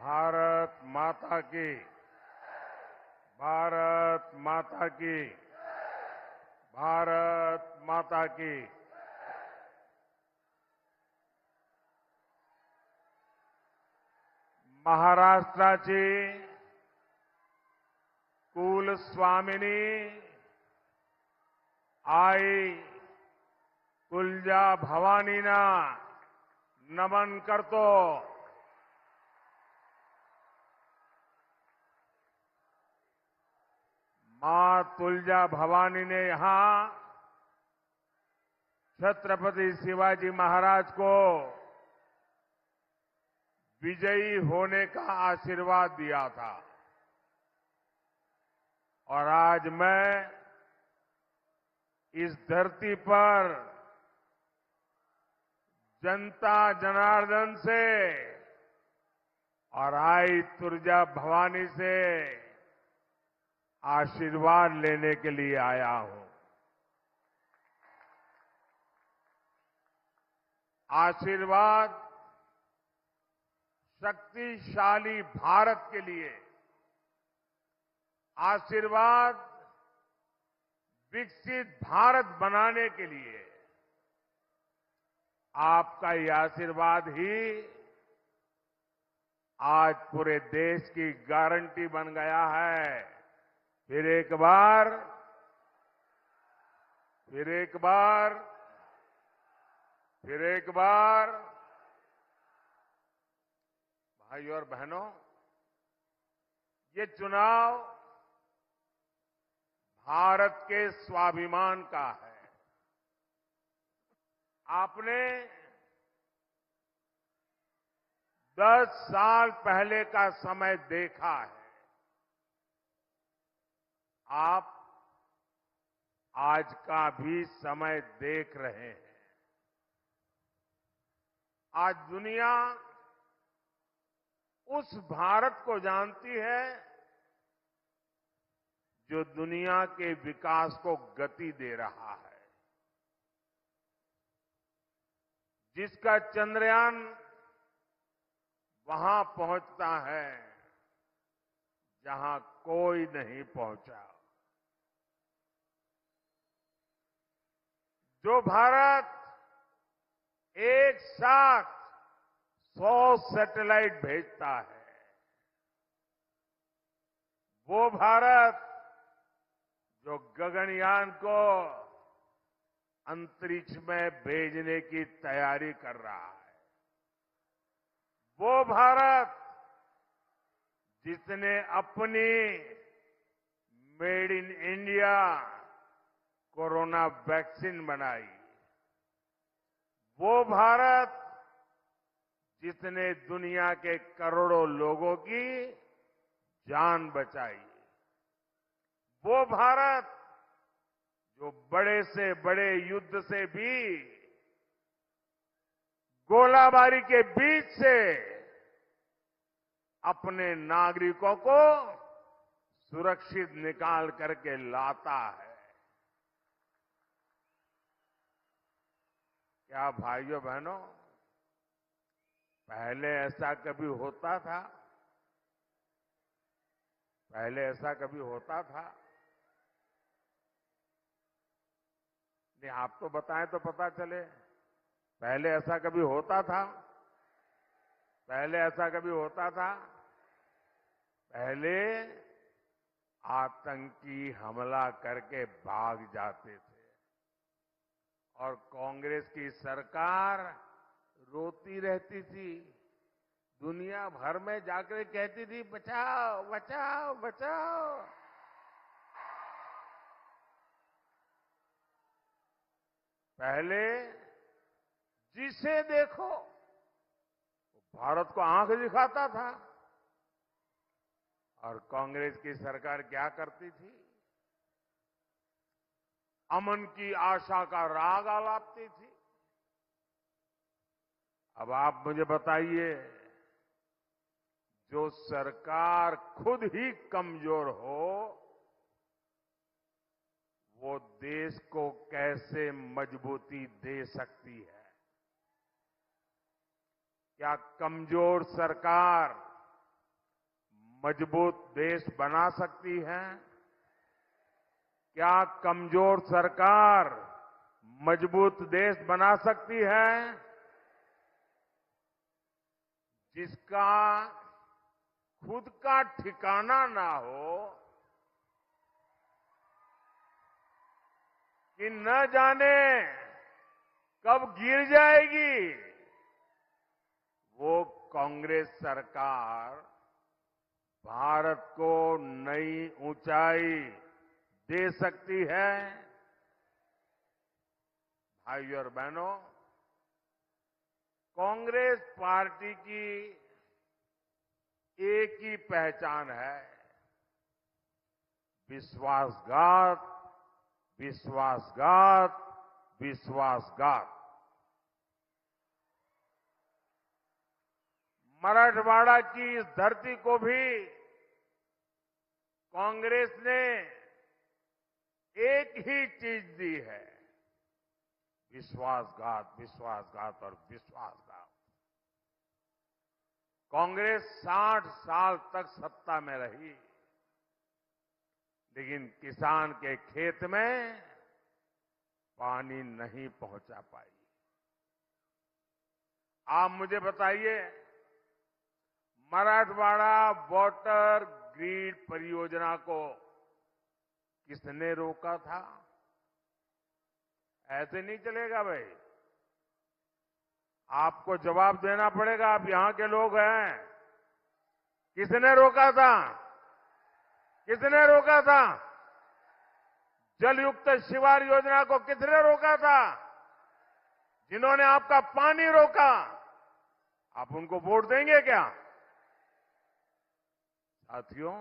भारत माता की। भारत माता की। भारत माता की। महाराष्ट्राची कुलस्वामिनी आई तुळजा भवानीना नमन करतो। मां तुळजा भवानी ने यहां छत्रपति शिवाजी महाराज को विजयी होने का आशीर्वाद दिया था और आज मैं इस धरती पर जनता जनार्दन से और आई तुळजा भवानी से आशीर्वाद लेने के लिए आया हूं। आशीर्वाद शक्तिशाली भारत के लिए, आशीर्वाद विकसित भारत बनाने के लिए। आपका ये आशीर्वाद ही आज पूरे देश की गारंटी बन गया है। फिर एक बार भाइयों और बहनों, ये चुनाव भारत के स्वाभिमान का है। आपने 10 साल पहले का समय देखा है। आप आज का भी समय देख रहे हैं। आज दुनिया उस भारत को जानती है जो दुनिया के विकास को गति दे रहा है, जिसका चंद्रयान वहां पहुंचता है जहां कोई नहीं पहुंचा। जो भारत एक साथ 100 सैटेलाइट भेजता है, वो भारत जो गगनयान को अंतरिक्ष में भेजने की तैयारी कर रहा है, वो भारत जिसने अपनी made in India corona vaccine बनाई, वो भारत जिसने दुनिया के करोड़ों लोगों की जान बचाई, वो भारत जो बड़े से बड़े युद्ध से भी गोलाबारी के बीच से अपने नागरिकों को सुरक्षित निकाल करके लाता है। क्या भाइयों बहनों, पहले ऐसा कभी होता था? पहले ऐसा कभी होता था? नहीं, आप तो बताएं तो पता चले। पहले ऐसा कभी होता था? पहले ऐसा कभी होता था? पहले आतंकी हमला करके भाग जाते थे और कांग्रेस की सरकार रोती रहती थी, दुनिया भर में जाकर कहती थी बचाओ बचाओ बचाओ। पहले जिसे देखो भारत को आंख दिखाता था और कांग्रेस की सरकार क्या करती थी? अमन की आशा का राग आलापती थी। अब आप मुझे बताइए, जो सरकार खुद ही कमजोर हो, वो देश को कैसे मजबूती दे सकती है? क्या कमजोर सरकार मजबूत देश बना सकती है? क्या कमजोर सरकार मजबूत देश बना सकती है? जिसका खुद का ठिकाना ना हो कि न जाने कब गिर जाएगी, वो कांग्रेस सरकार भारत को नई ऊंचाई दे सकती है। भाइयों और बहनों, कांग्रेस पार्टी की एक ही पहचान है, विश्वासघात, विश्वासघात, विश्वासघात। मराठवाड़ा की इस धरती को भी कांग्रेस ने एक ही चीज दी है, विश्वासघात, विश्वासघात और विश्वासघात। कांग्रेस 60 साल तक सत्ता में रही, लेकिन किसान के खेत में पानी नहीं पहुंचा पाई। आप मुझे बताइए, मराठवाड़ा वाटर ग्रिड परियोजना को किसने रोका था? ऐसे नहीं चलेगा भाई, आपको जवाब देना पड़ेगा। आप यहां के लोग हैं। किसने रोका था? किसने रोका था? जलयुक्त शिवार योजना को किसने रोका था? जिन्होंने आपका पानी रोका, आप उनको वोट देंगे क्या? साथियों,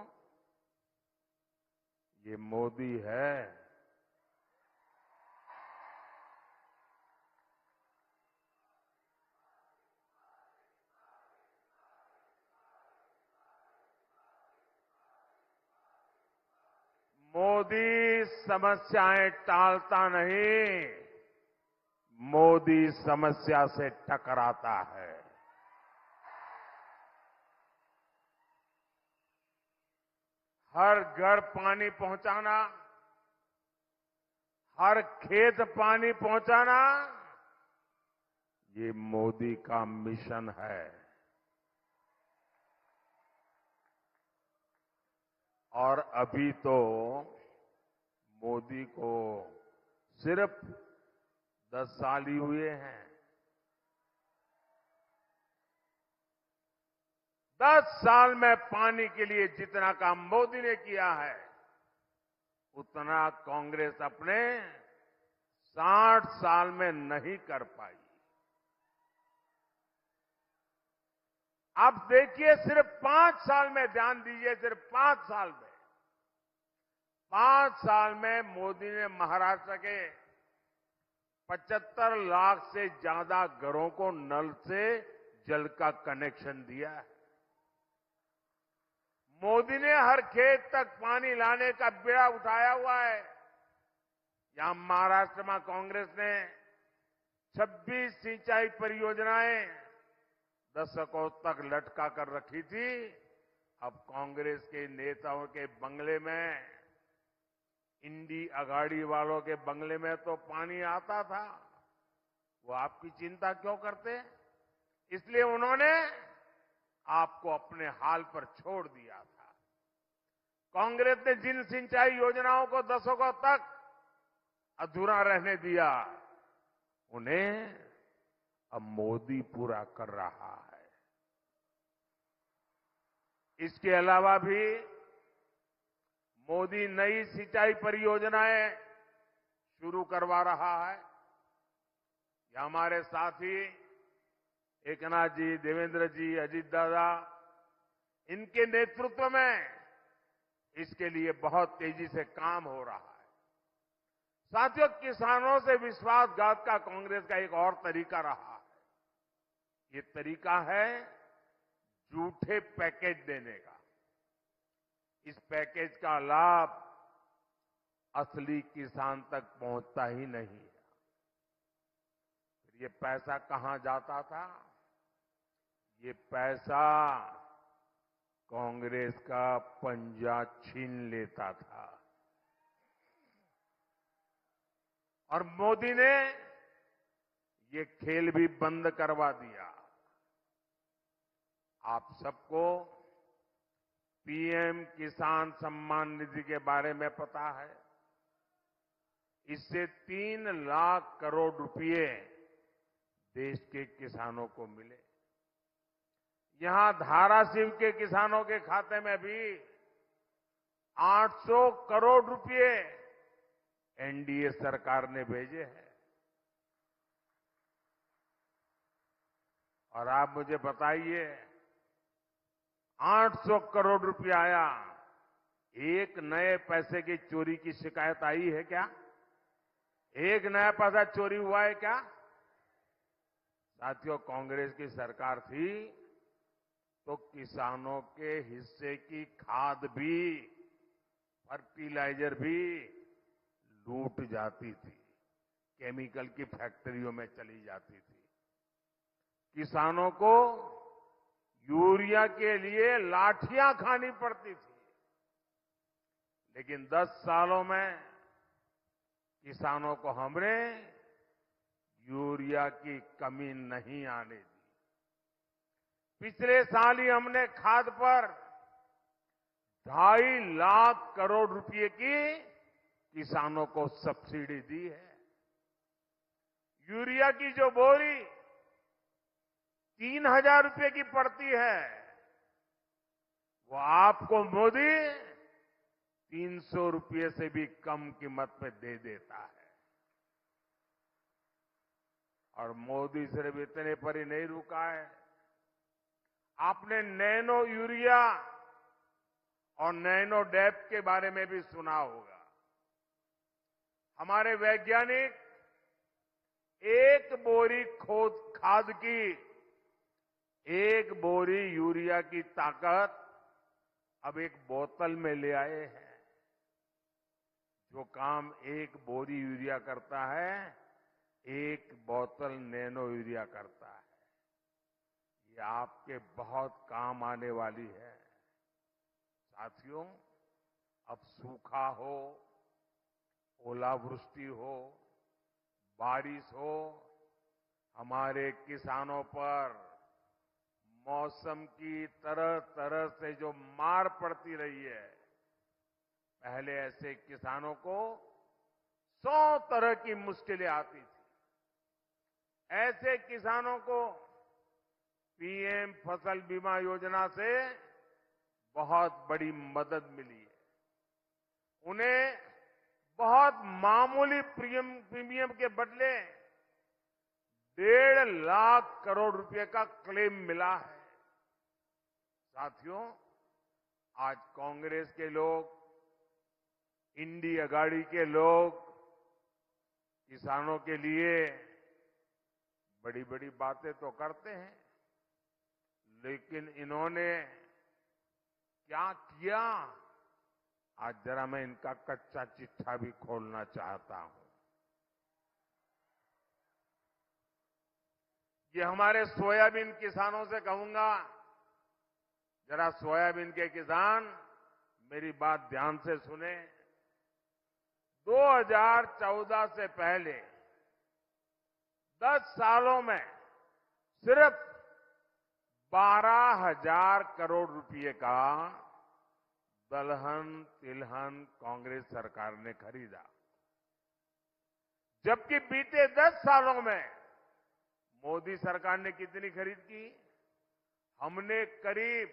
ये मोदी है। मोदी समस्याएं टालता नहीं, मोदी समस्या से टकराता है। हर घर पानी पहुंचाना, हर खेत पानी पहुंचाना, ये मोदी का मिशन है। और अभी तो मोदी को सिर्फ 10 साल ही हुए हैं। 10 साल में पानी के लिए जितना काम मोदी ने किया है, उतना कांग्रेस अपने 60 साल में नहीं कर पाई। आप देखिए, सिर्फ 5 साल में, ध्यान दीजिए, सिर्फ 5 साल में, 5 साल में मोदी ने महाराष्ट्र के 75 लाख से ज्यादा घरों को नल से जल का कनेक्शन दिया है। मोदी ने हर खेत तक पानी लाने का बीड़ा उठाया हुआ है। यहां महाराष्ट्र में कांग्रेस ने 26 सिंचाई परियोजनाएं दशकों तक लटका कर रखी थी। अब कांग्रेस के नेताओं के बंगले में, इंडी अगाड़ी वालों के बंगले में तो पानी आता था। वो आपकी चिंता क्यों करते? इसलिए उन्होंने आपको अपने हाल पर छोड़ दिया था। कांग्रेस ने जिन सिंचाई योजनाओं को दशकों तक अधूरा रहने दिया, उन्हें अब मोदी पूरा कर रहा है। इसके अलावा भी मोदी नई सिंचाई परियोजनाएं शुरू करवा रहा है। ये हमारे साथी एकनाथ जी, देवेंद्र जी, अजीत दादा, इनके नेतृत्व में इसके लिए बहुत तेजी से काम हो रहा है। साथियों, किसानों से विश्वासघात का कांग्रेस का एक और तरीका रहा है। ये तरीका है झूठे पैकेज देने का। इस पैकेज का लाभ असली किसान तक पहुंचता ही नहीं है। ये पैसा कहां जाता था? ये पैसा कांग्रेस का पंजा छीन लेता था। और मोदी ने ये खेल भी बंद करवा दिया। आप सबको पीएम किसान सम्मान निधि के बारे में पता है। इससे 3 लाख करोड़ रुपए देश के किसानों को मिले। यहां धाराशिव के किसानों के खाते में भी 800 करोड़ रुपए एनडीए सरकार ने भेजे हैं। और आप मुझे बताइए, 800 करोड़ रुपया आया, एक नए पैसे की चोरी की शिकायत आई है क्या? एक नया पैसा चोरी हुआ है क्या? साथियों, कांग्रेस की सरकार थी तो किसानों के हिस्से की खाद भी, फर्टिलाइजर भी लूट जाती थी, केमिकल की फैक्ट्रियों में चली जाती थी। किसानों को यूरिया के लिए लाठियां खानी पड़ती थी। लेकिन 10 सालों में किसानों को हमने यूरिया की कमी नहीं आने दी। पिछले साल ही हमने खाद पर 2.5 लाख करोड़ रुपए की किसानों को सब्सिडी दी है। यूरिया की जो बोरी 3,000 रुपए की पड़ती है, वो आपको मोदी 300 रुपए से भी कम कीमत पे दे देता है। और मोदी सिर्फ इतने पर ही नहीं रुका है। आपने नैनो यूरिया और नैनो डैप के बारे में भी सुना होगा। हमारे वैज्ञानिक एक बोरी खाद की, एक बोरी यूरिया की ताकत अब एक बोतल में ले आए हैं। जो काम एक बोरी यूरिया करता है, एक बोतल नैनो यूरिया करता है। ये आपके बहुत काम आने वाली है। साथियों, अब सूखा हो, ओलावृष्टि हो, बारिश हो, हमारे किसानों पर मौसम की तरह तरह से जो मार पड़ती रही है, पहले ऐसे किसानों को 100 तरह की मुश्किलें आती थी। ऐसे किसानों को पीएम फसल बीमा योजना से बहुत बड़ी मदद मिली है। उन्हें बहुत मामूली प्रीमियम के बदले 1.5 लाख करोड़ रुपए का क्लेम मिला है। साथियों, आज कांग्रेस के लोग, इंडी अगाड़ी के लोग किसानों के लिए बड़ी बड़ी बातें तो करते हैं, लेकिन इन्होंने क्या किया, आज जरा मैं इनका कच्चा चिट्ठा भी खोलना चाहता हूं। ये हमारे सोयाबीन किसानों से कहूंगा, जरा सोयाबीन के किसान मेरी बात ध्यान से सुने। 2014 से पहले 10 सालों में सिर्फ 12,000 करोड़ रुपए का दलहन तिलहन कांग्रेस सरकार ने खरीदा, जबकि बीते 10 सालों में मोदी सरकार ने कितनी खरीद की? हमने करीब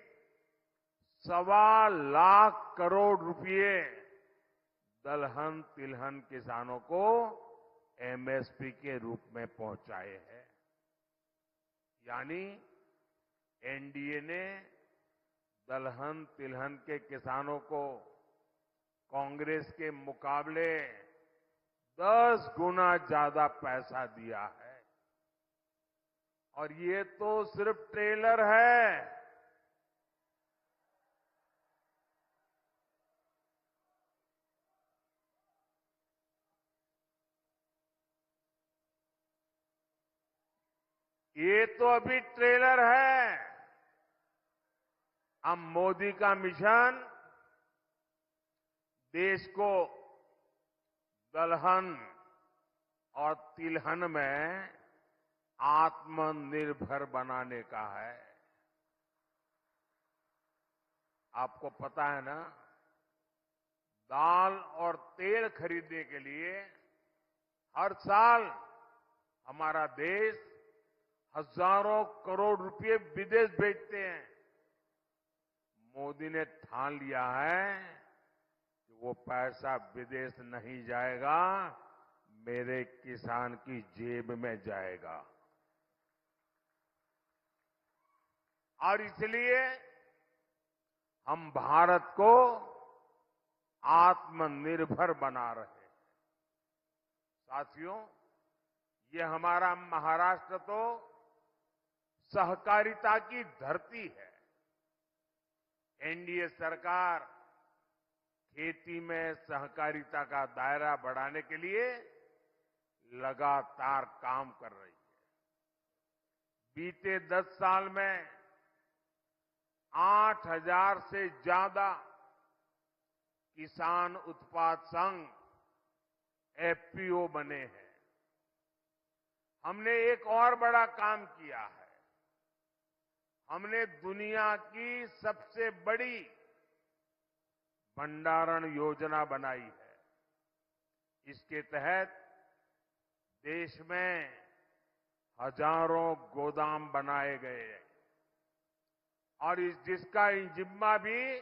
1.25 लाख करोड़ रुपए दलहन तिलहन किसानों को एमएसपी के रूप में पहुंचाए हैं। यानी एनडीए ने दलहन तिलहन के किसानों को कांग्रेस के मुकाबले 10 गुना ज्यादा पैसा दिया है। और ये तो सिर्फ ट्रेलर है। ये तो अभी ट्रेलर है। अब मोदी का मिशन देश को दलहन और तिलहन में आत्मनिर्भर बनाने का है। आपको पता है ना, दाल और तेल खरीदने के लिए हर साल हमारा देश हजारों करोड़ रुपए विदेश भेजते हैं। मोदी ने ठान लिया है कि वो पैसा विदेश नहीं जाएगा, मेरे किसान की जेब में जाएगा। और इसलिए हम भारत को आत्मनिर्भर बना रहे हैं। साथियों, ये हमारा महाराष्ट्र तो सहकारिता की धरती है। एनडीए सरकार खेती में सहकारिता का दायरा बढ़ाने के लिए लगातार काम कर रही है। बीते 10 साल में 8,000 से ज्यादा किसान उत्पाद संघ एफपीओ बने हैं। हमने एक और बड़ा काम किया है। हमने दुनिया की सबसे बड़ी भंडारण योजना बनाई है। इसके तहत देश में हजारों गोदाम बनाए गए हैं और जिसका जिम्मा भी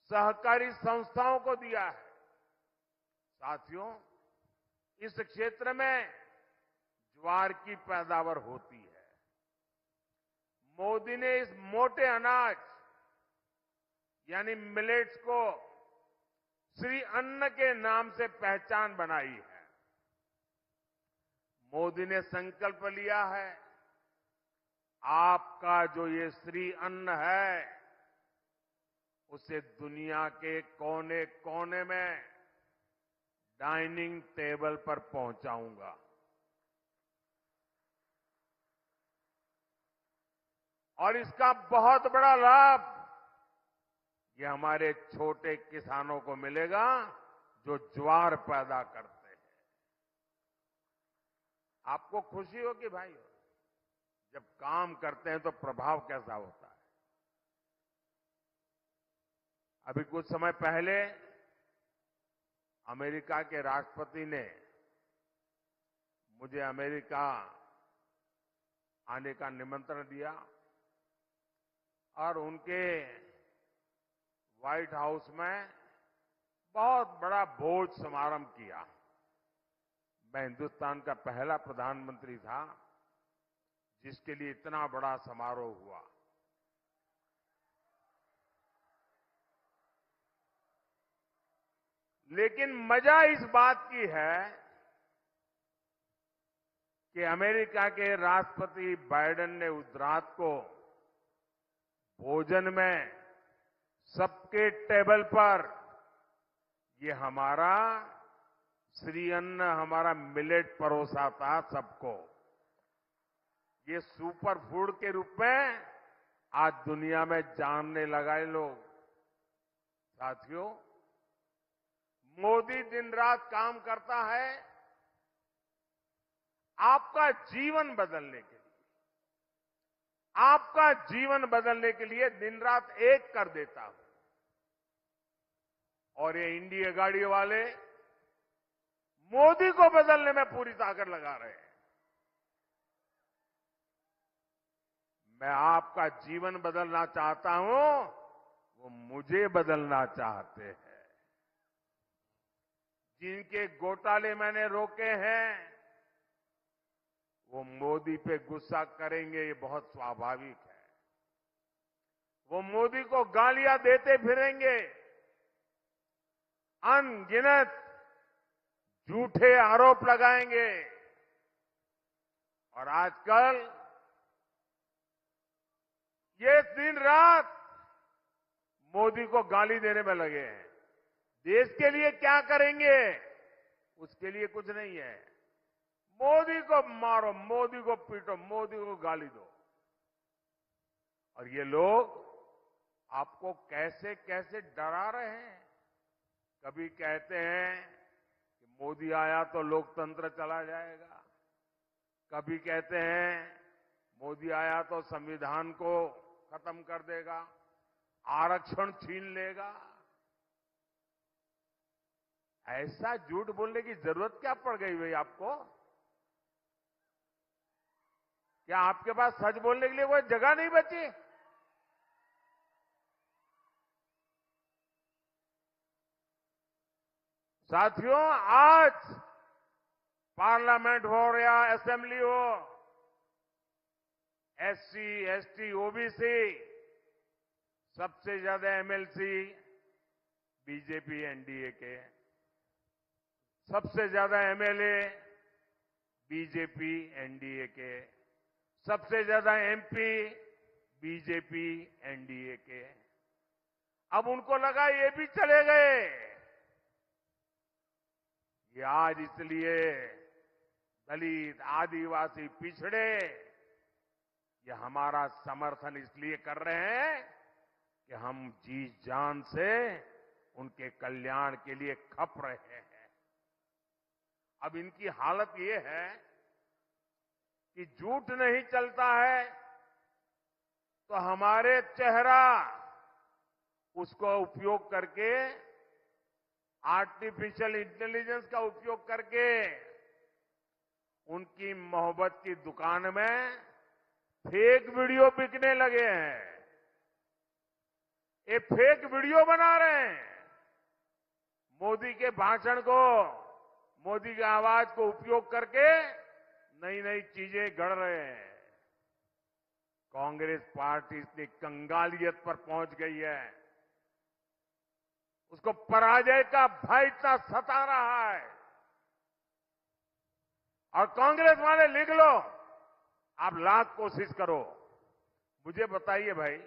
सहकारी संस्थाओं को दिया है। साथियों, इस क्षेत्र में ज्वार की पैदावार होती है। मोदी ने इस मोटे अनाज यानी मिलेट्स को श्री अन्न के नाम से पहचान बनाई है। मोदी ने संकल्प लिया है, आपका जो ये श्री अन्न है उसे दुनिया के कोने कोने में डाइनिंग टेबल पर पहुंचाऊंगा। और इसका बहुत बड़ा लाभ ये हमारे छोटे किसानों को मिलेगा जो ज्वार पैदा करते हैं। आपको खुशी होगी भाई, जब काम करते हैं तो प्रभाव कैसा होता है। अभी कुछ समय पहले अमेरिका के राष्ट्रपति ने मुझे अमेरिका आने का निमंत्रण दिया और उनके व्हाइट हाउस में बहुत बड़ा भोज समारंभ किया। मैं हिंदुस्तान का पहला प्रधानमंत्री था जिसके लिए इतना बड़ा समारोह हुआ। लेकिन मजा इस बात की है कि अमेरिका के राष्ट्रपति बाइडेन ने उस रात को भोजन में सबके टेबल पर ये हमारा श्री अन्न, हमारा मिलेट परोसा था सबको। ये सुपर फूड के रूप में आज दुनिया में जानने लगा है लोग। साथियों, मोदी दिन रात काम करता है आपका जीवन बदलने के लिए। आपका जीवन बदलने के लिए दिन रात एक कर देता हूं। और ये इंडिया गाड़ी वाले मोदी को बदलने में पूरी ताकत लगा रहे हैं। मैं आपका जीवन बदलना चाहता हूं, वो मुझे बदलना चाहते हैं। जिनके घोटाले मैंने रोके हैं वो मोदी पे गुस्सा करेंगे, ये बहुत स्वाभाविक है। वो मोदी को गालियां देते फिरेंगे, अनगिनत झूठे आरोप लगाएंगे। और आजकल ये दिन रात मोदी को गाली देने में लगे हैं। देश के लिए क्या करेंगे उसके लिए कुछ नहीं है। मोदी को मारो, मोदी को पीटो, मोदी को गाली दो। और ये लोग आपको कैसे कैसे डरा रहे हैं। कभी कहते हैं कि मोदी आया तो लोकतंत्र चला जाएगा, कभी कहते हैं मोदी आया तो संविधान को खत्म कर देगा, आरक्षण छीन लेगा। ऐसा झूठ बोलने की जरूरत क्या पड़ गई भाई आपको? क्या आपके पास सच बोलने के लिए कोई जगह नहीं बची? साथियों, आज पार्लियामेंट हो या असेंबली हो, एससी, एसटी, ओबीसी सबसे ज्यादा एमएलसी बीजेपी एनडीए के, सबसे ज्यादा एमएलए बीजेपी एनडीए के, सबसे ज्यादा एमपी बीजेपी एनडीए के। अब उनको लगा ये भी चले गए। ये आज इसलिए दलित, आदिवासी, पिछड़े ये हमारा समर्थन इसलिए कर रहे हैं कि हम जी जान से उनके कल्याण के लिए खप रहे हैं। अब इनकी हालत ये है कि झूठ नहीं चलता है तो हमारे चेहरा उसको उपयोग करके, आर्टिफिशियल इंटेलिजेंस का उपयोग करके उनकी मोहब्बत की दुकान में फेक वीडियो बिकने लगे हैं। ये फेक वीडियो बना रहे हैं। मोदी के भाषण को, मोदी की आवाज को उपयोग करके नई नई चीजें गढ़ रहे हैं। कांग्रेस पार्टी इतनी कंगालियत पर पहुंच गई है, उसको पराजय का भय इतना सता रहा है। और कांग्रेस वाले लिख लो, आप लाख कोशिश करो, मुझे बताइए भाई,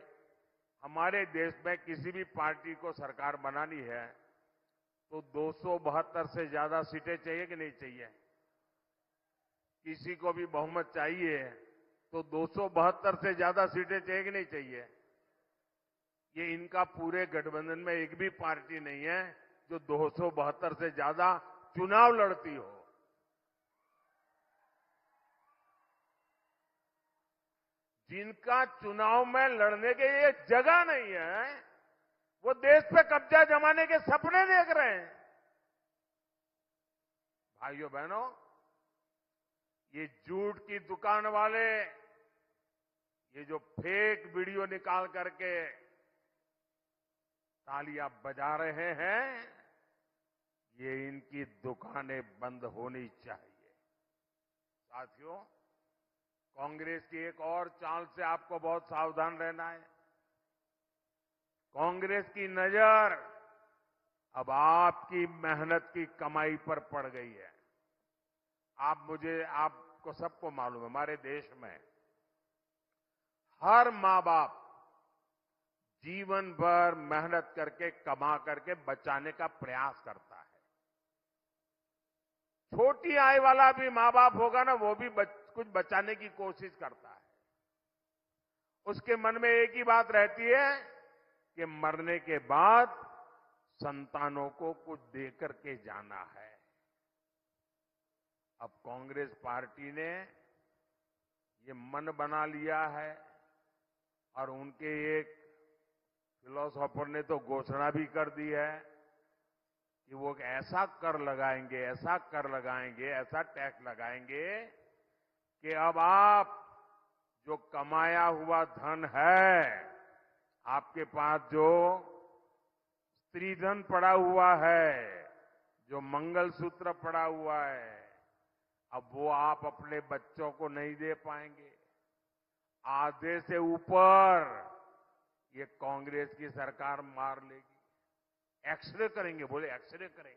हमारे देश में किसी भी पार्टी को सरकार बनानी है तो 272 से ज्यादा सीटें चाहिए कि नहीं चाहिए? किसी को भी बहुमत चाहिए तो 272 से ज्यादा सीटें चाहिए कि नहीं चाहिए? ये इनका पूरे गठबंधन में एक भी पार्टी नहीं है जो 272 से ज्यादा चुनाव लड़ती हो। जिनका चुनाव में लड़ने के लिए जगह नहीं है, वो देश पे कब्जा जमाने के सपने देख रहे हैं। भाइयों बहनों, ये झूठ की दुकान वाले ये जो फेक वीडियो निकाल करके तालियां बजा रहे हैं, ये इनकी दुकानें बंद होनी चाहिए। साथियों, कांग्रेस की एक और चाल से आपको बहुत सावधान रहना है। कांग्रेस की नजर अब आपकी मेहनत की कमाई पर पड़ गई है। आपको सबको मालूम है, हमारे देश में हर मां बाप जीवन भर मेहनत करके, कमा करके बचाने का प्रयास करता है। छोटी आय वाला भी मां बाप होगा ना, वो भी कुछ बचाने की कोशिश करता है। उसके मन में एक ही बात रहती है कि मरने के बाद संतानों को कुछ दे करके जाना है। अब कांग्रेस पार्टी ने ये मन बना लिया है और उनके एक फिलोसोफर ने तो घोषणा भी कर दी है कि वो ऐसा कर लगाएंगे, ऐसा कर लगाएंगे, ऐसा टैक्स लगाएंगे कि अब आप जो कमाया हुआ धन है, आपके पास जो स्त्री धन पड़ा हुआ है, जो मंगलसूत्र पड़ा हुआ है, अब वो आप अपने बच्चों को नहीं दे पाएंगे। आधे से ऊपर ये कांग्रेस की सरकार मार लेगी। एक्सरे करेंगे, बोले एक्सरे करेंगे।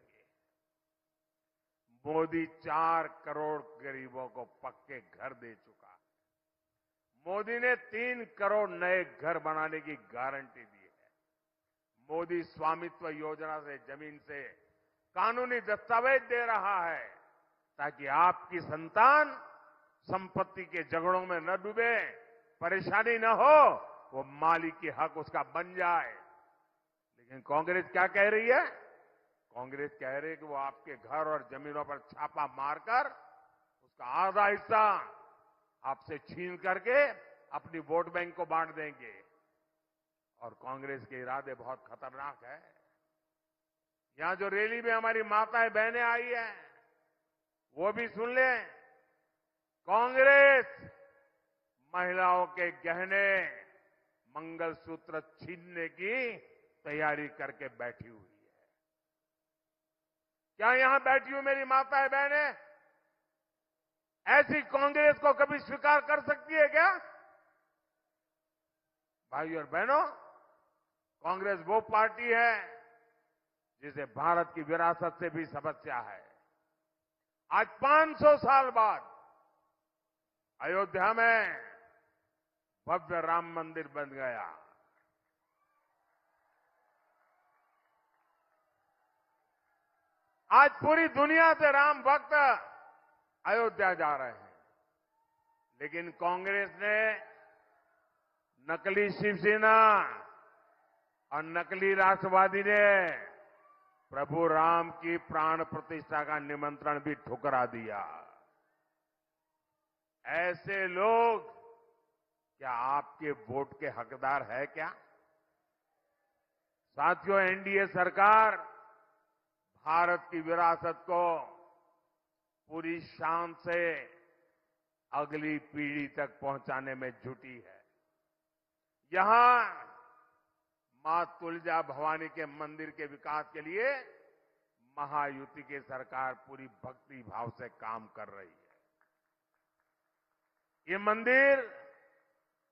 मोदी 4 करोड़ गरीबों को पक्के घर दे चुका है। मोदी ने 3 करोड़ नए घर बनाने की गारंटी दी है। मोदी स्वामित्व योजना से, जमीन से कानूनी दस्तावेज दे रहा है ताकि आपकी संतान संपत्ति के झगड़ों में न डूबे, परेशानी न हो, वो मालिक की हक उसका बन जाए। लेकिन कांग्रेस क्या कह रही है? कांग्रेस कह रही है कि वो आपके घर और जमीनों पर छापा मारकर उसका आधा हिस्सा आपसे छीन करके अपनी वोट बैंक को बांट देंगे। और कांग्रेस के इरादे बहुत खतरनाक है। यहां जो रैली में हमारी माताएं बहनें आई है, वो भी सुन लें। कांग्रेस महिलाओं के गहने, मंगलसूत्र छीनने की तैयारी करके बैठी हुई है। क्या यहां बैठी हुई मेरी माताएं बहनें ऐसी कांग्रेस को कभी स्वीकार कर सकती है क्या? भाइयों और बहनों, कांग्रेस वो पार्टी है जिसे भारत की विरासत से भी समस्या है। आज 500 साल बाद अयोध्या में भव्य राम मंदिर बन गया। आज पूरी दुनिया से राम भक्त अयोध्या जा रहे हैं। लेकिन कांग्रेस ने नकली शिवसेना और नकली राष्ट्रवादी ने प्रभु राम की प्राण प्रतिष्ठा का निमंत्रण भी ठुकरा दिया। ऐसे लोग क्या आपके वोट के हकदार है क्या? साथियों, एनडीए सरकार भारत की विरासत को पूरी शान से अगली पीढ़ी तक पहुंचाने में जुटी है। यहां मां तुलजा भवानी के मंदिर के विकास के लिए महायुति की सरकार पूरी भक्ति भाव से काम कर रही है। ये मंदिर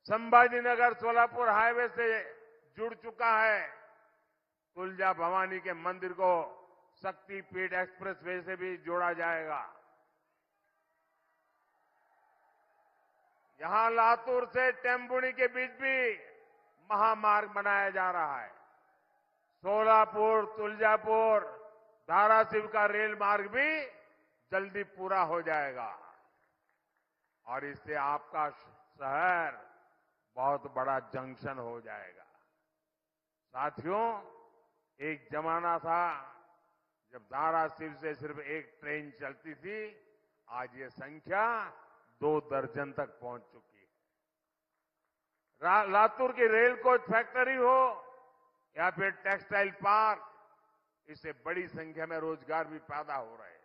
संभाजीनगर सोलापुर हाईवे से जुड़ चुका है। तुलजा भवानी के मंदिर को शक्तिपीठ एक्सप्रेसवे से भी जोड़ा जाएगा। यहां लातूर से टेम्बुनी के बीच भी महामार्ग बनाया जा रहा है। सोलापुर, तुलजापुर, धाराशिव का रेल मार्ग भी जल्दी पूरा हो जाएगा और इससे आपका शहर बहुत बड़ा जंक्शन हो जाएगा। साथियों, एक जमाना था जब धाराशिव से सिर्फ एक ट्रेन चलती थी। आज ये संख्या 2 दर्जन तक पहुंच चुकी है। लातूर की रेल कोच फैक्ट्री हो या फिर टेक्सटाइल पार्क, इससे बड़ी संख्या में रोजगार भी पैदा हो रहे हैं।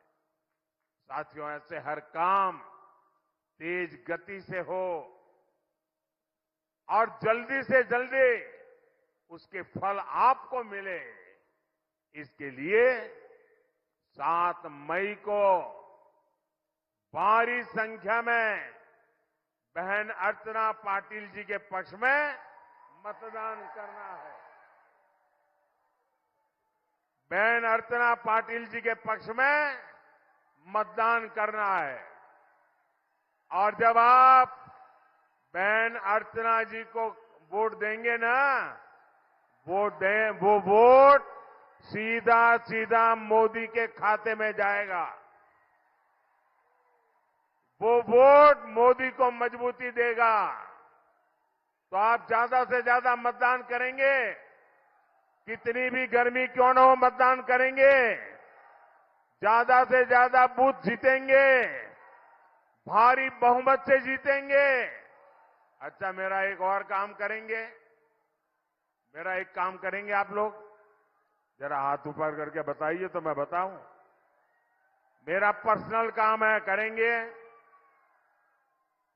साथियों, ऐसे हर काम तेज गति से हो और जल्दी से जल्दी उसके फल आपको मिले, इसके लिए 7 मई को भारी संख्या में बहन अर्चना पाटिल जी के पक्ष में मतदान करना है। बहन अर्चना पाटिल जी के पक्ष में मतदान करना है। और जब आप बहन अर्चना जी को वोट देंगे ना, वो वोट सीधा सीधा मोदी के खाते में जाएगा। वो वोट मोदी को मजबूती देगा। तो आप ज्यादा से ज्यादा मतदान करेंगे, कितनी भी गर्मी क्यों न हो मतदान करेंगे, ज्यादा से ज्यादा बूथ जीतेंगे, भारी बहुमत से जीतेंगे। अच्छा, मेरा एक और काम करेंगे, मेरा एक काम करेंगे आप लोग, जरा हाथ ऊपर करके बताइए तो मैं बताऊं। मेरा पर्सनल काम है, करेंगे।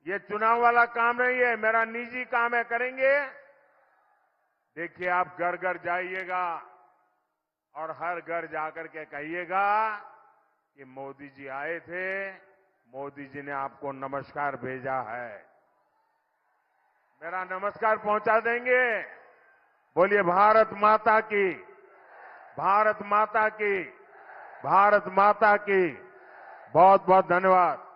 ये चुनाव वाला काम नहीं है, मेरा निजी काम है, करेंगे। देखिए, आप घर घर जाइएगा और हर घर जाकर के कहिएगा कि मोदी जी आए थे, मोदी जी ने आपको नमस्कार भेजा है। मेरा नमस्कार पहुंचा देंगे। बोलिए भारत माता की, भारत माता की, भारत माता की। बहुत बहुत धन्यवाद।